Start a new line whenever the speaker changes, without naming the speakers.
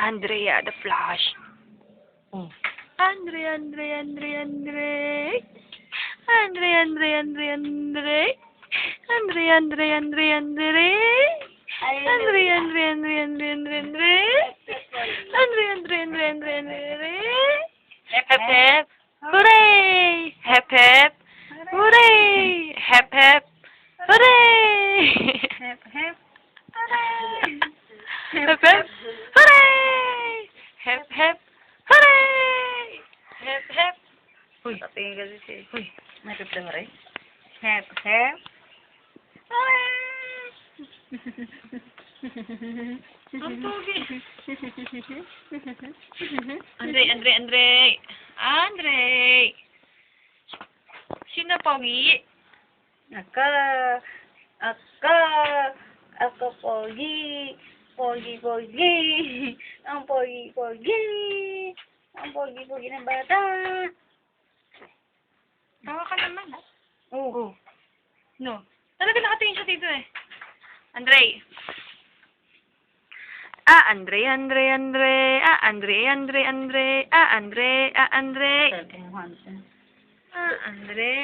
Andrea the Flash.
Oh.
Andre. Hep hep. Hooray! Hep hep. Hooray! Hep hep. Hooray!
Hep, hep.
Hep hep. Hooray! Hep hep. Hooray! Hep hep.
Uy, patingin kasi siya. Uy, may pipla mo rin. Hep, hep.
Ang pogi. Andre. Sino pogi?
Ako pogi. Pogi. Ang pogi. Ang pogi ng bata.
Tawa ka naman.
Oo.
No. Talaga nakatingin siya dito eh. Andre. Andre. Andre.
Kumuhan siya.
Andre.